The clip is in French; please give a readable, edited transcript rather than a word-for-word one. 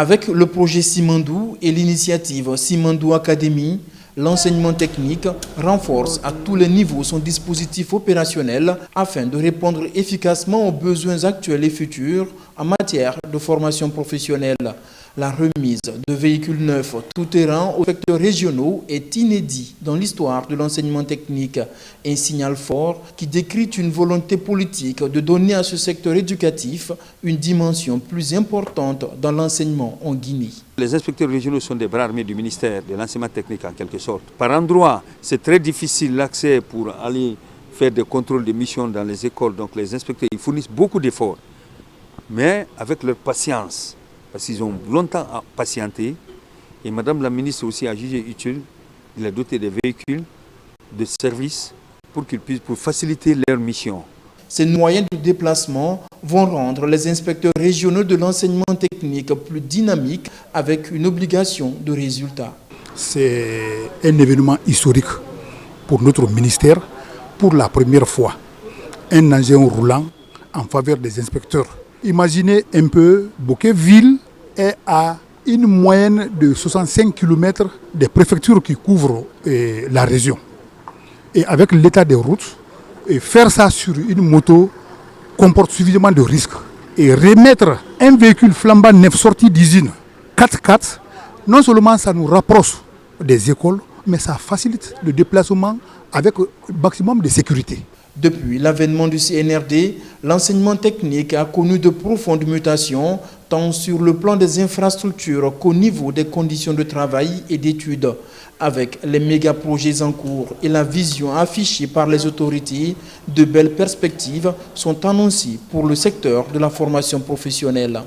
Avec le projet Simandou et l'initiative Simandou Academy, l'enseignement technique renforce à tous les niveaux son dispositif opérationnel afin de répondre efficacement aux besoins actuels et futurs en matière de formation professionnelle. La remise de véhicules neufs tout-terrain aux secteurs régionaux est inédit dans l'histoire de l'enseignement technique. Un signal fort qui décrit une volonté politique de donner à ce secteur éducatif une dimension plus importante dans l'enseignement en Guinée. Les inspecteurs régionaux sont des bras armés du ministère de l'enseignement technique en quelque sorte. Par endroit, c'est très difficile l'accès pour aller faire des contrôles de mission dans les écoles. Donc les inspecteurs ils fournissent beaucoup d'efforts, mais avec leur patience. Parce qu'ils ont longtemps patienté. Et Madame la ministre aussi a jugé utile de les doter des véhicules de service pour qu'ils puissent faciliter leur mission. Ces moyens de déplacement vont rendre les inspecteurs régionaux de l'enseignement technique plus dynamiques avec une obligation de résultat. C'est un événement historique pour notre ministère. Pour la première fois, un engin roulant en faveur des inspecteurs. Imaginez un peu, Bouquet-Ville est à une moyenne de 65 km des préfectures qui couvrent la région. Et avec l'état des routes, et faire ça sur une moto comporte suffisamment de risques. Et remettre un véhicule flambant neuf sorti d'usine 4x4, non seulement ça nous rapproche des écoles, mais ça facilite le déplacement avec un maximum de sécurité. Depuis l'avènement du CNRD, l'enseignement technique a connu de profondes mutations, tant sur le plan des infrastructures qu'au niveau des conditions de travail et d'études. Avec les méga-projets en cours et la vision affichée par les autorités, de belles perspectives sont annoncées pour le secteur de la formation professionnelle.